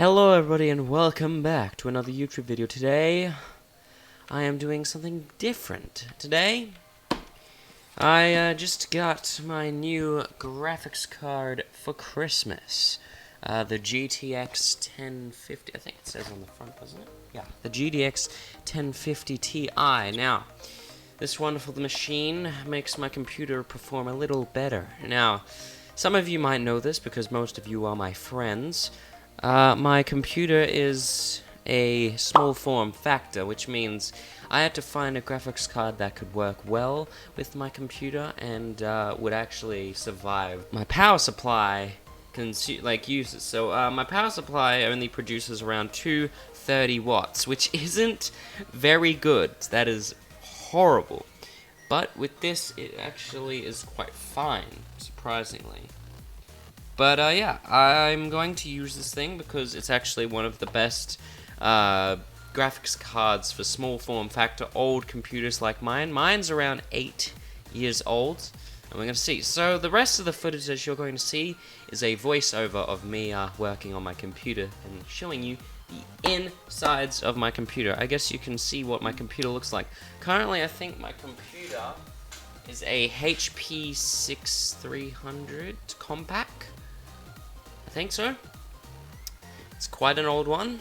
Hello everybody and welcome back to another YouTube video. Today, I am doing something different. Today, I just got my new graphics card for Christmas. The GTX 1050, I think it says on the front, doesn't it? Yeah, the GTX 1050 Ti. Now, this wonderful machine makes my computer perform a little better. Now, some of you might know this because most of you are my friends. My computer is a small form factor, which means I had to find a graphics card that could work well with my computer and would actually survive. My power supply uses. So my power supply only produces around 230 watts, which isn't very good. That is horrible. But with this, it actually is quite fine, surprisingly. But yeah, I'm going to use this thing because it's actually one of the best graphics cards for small form factor old computers like mine. Mine's around 8 years old, and we're going to see. So the rest of the footage that you're going to see is a voiceover of me working on my computer and showing you the insides of my computer. I guess you can see what my computer looks like. Currently, I think my computer is a HP 6300 Compaq. I think so. It's quite an old one.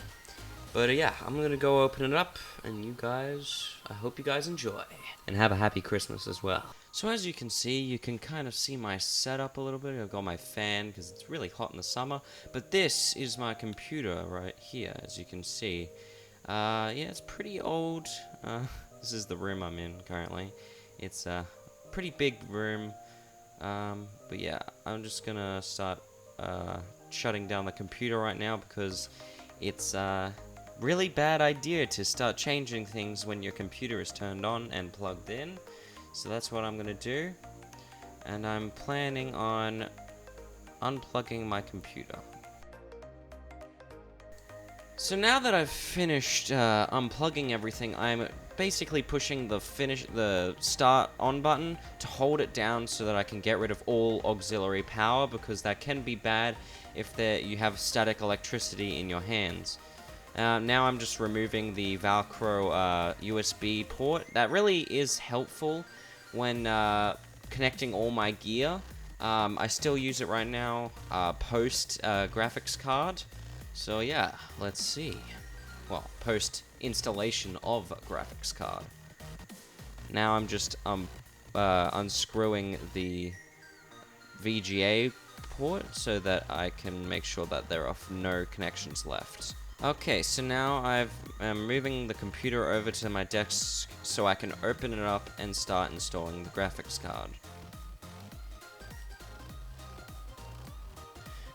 But yeah, I'm gonna go open it up, and you guys, I hope you guys enjoy. And have a happy Christmas as well. So as you can see, you can kind of see my setup a little bit. I've got my fan, because it's really hot in the summer. But this is my computer right here, as you can see. Yeah, it's pretty old. This is the room I'm in currently. It's a pretty big room. But yeah, I'm just gonna start shutting down the computer right now because it's a really bad idea to start changing things when your computer is turned on and plugged in. So that's what I'm gonna do, and I'm planning on unplugging my computer. So now that I've finished unplugging everything, I'm basically pushing the start on button to hold it down so that I can get rid of all auxiliary power, because that can be bad if you have static electricity in your hands. Now I'm just removing the Velcro USB port. That really is helpful when connecting all my gear. I still use it right now post graphics card. So yeah, let's see. Well, post installation of graphics card. Now I'm just unscrewing the VGA port so that I can make sure that there are no connections left. Okay, so now I'm moving the computer over to my desk so I can open it up and start installing the graphics card.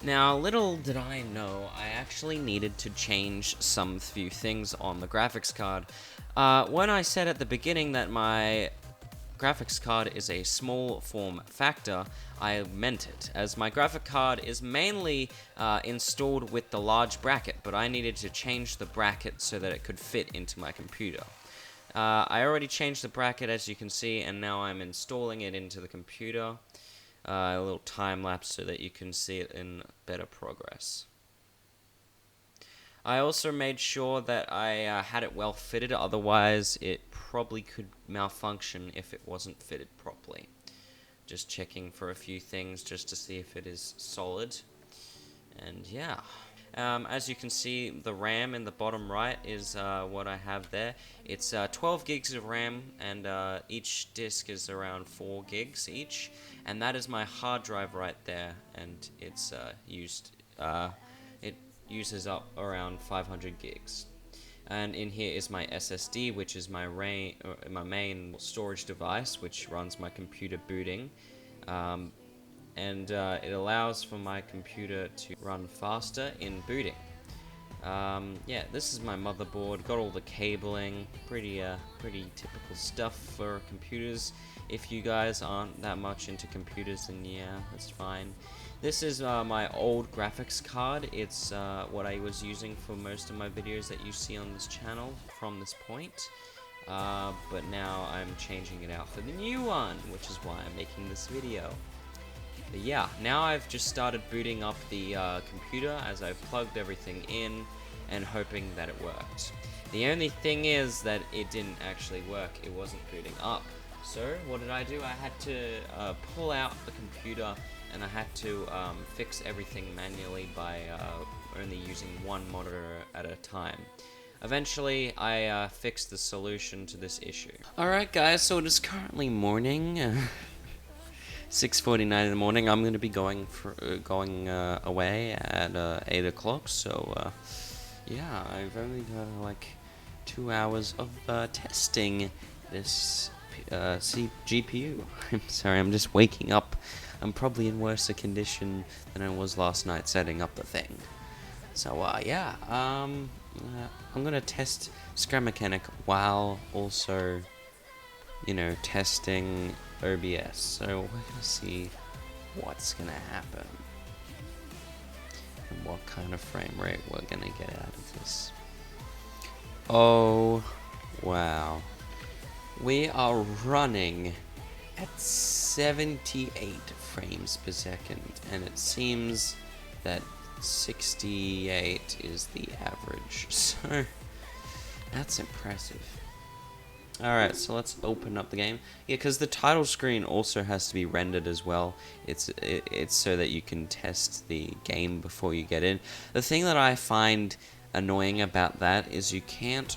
Now, little did I know, I actually needed to change some few things on the graphics card. When I said at the beginning that my graphics card is a small form factor, I meant it, as my graphic card is mainly installed with the large bracket, but I needed to change the bracket so that it could fit into my computer. I already changed the bracket, as you can see, and now I'm installing it into the computer. A little time lapse so that you can see it in better progress. I also made sure that I had it well fitted, otherwise it probably could malfunction if it wasn't fitted properly. Just checking for a few things just to see if it is solid. And yeah. As you can see, the RAM in the bottom right is what I have there. It's 12 gigs of RAM, and each disk is around 4 gigs each. And that is my hard drive right there, and it's it uses up around 500 gigs. And in here is my SSD, which is my main storage device, which runs my computer booting. And it allows for my computer to run faster in booting. Yeah, this is my motherboard. Got all the cabling, pretty typical stuff for computers. If you guys aren't that much into computers, then yeah, that's fine. This is my old graphics card. It's what I was using for most of my videos that you see on this channel from this point. But now I'm changing it out for the new one, which is why I'm making this video. But yeah, now I've just started booting up the computer as I've plugged everything in and hoping that it worked. The only thing is that it didn't actually work. It wasn't booting up. So what did I do? I had to pull out the computer and I had to fix everything manually by only using one monitor at a time. Eventually, I fixed the solution to this issue. Alright guys, so it is currently morning. 6:49 in the morning. I'm going to be going away at 8 o'clock, so yeah, I've only got like 2 hours of testing this GPU. I'm sorry, I'm just waking up. I'm probably in worse a condition than I was last night setting up the thing. So yeah, I'm gonna test Scrum Mechanic while also, you know, testing OBS. So we're gonna see what's gonna happen and what kind of frame rate we're gonna get out of this. Oh wow, we are running at 78 frames per second, and it seems that 68 is the average, so that's impressive. Alright, so let's open up the game. Yeah, because the title screen also has to be rendered as well. It's so that you can test the game before you get in. The thing that I find annoying about that is you can't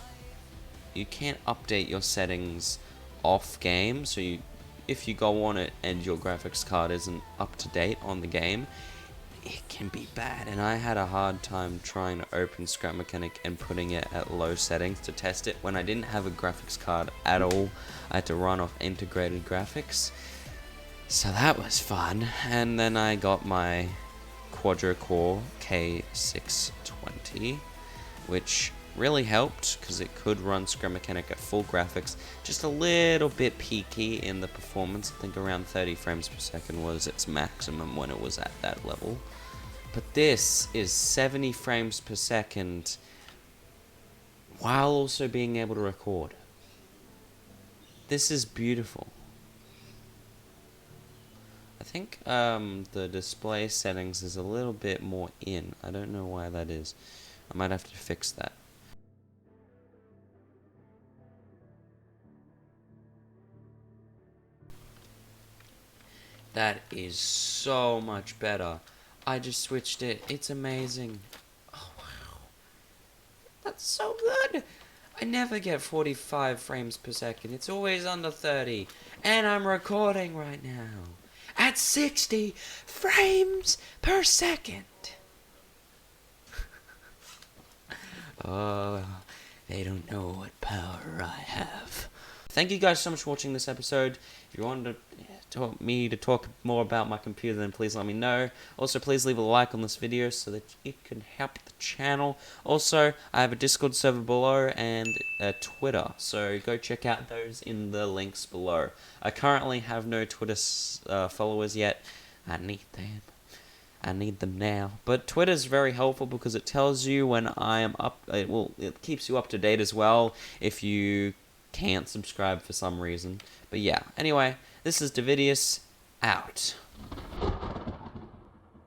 update your settings off game. So if you go on it and your graphics card isn't up to date on the game, it can be bad, and I had a hard time trying to open Scrum Mechanic and putting it at low settings to test it when I didn't have a graphics card at all. I had to run off integrated graphics, so that was fun. And then I got my quadra-core K620, which really helped because it could run Scrum Mechanic at full graphics, just a little bit peaky in the performance. I think around 30 frames per second was its maximum when it was at that level. But this is 70 frames per second while also being able to record. This is beautiful. I think the display settings is a little bit more in. I don't know why that is. I might have to fix that. That is so much better. I just switched it. It's amazing. Oh, wow. That's so good. I never get 45 frames per second. It's always under 30. And I'm recording right now at 60 frames per second. Oh, they don't know what power I have. Thank you guys so much for watching this episode. If you want to talk more about my computer, then please let me know. Also, please leave a like on this video so that it can help the channel. Also, I have a Discord server below and a Twitter, so go check out those in the links below. I currently have no Twitter followers yet. I need them. I need them now. But Twitter's very helpful because it tells you when I am up. It keeps you up to date as well if you can't subscribe for some reason. But yeah, anyway, this is Davidius, out.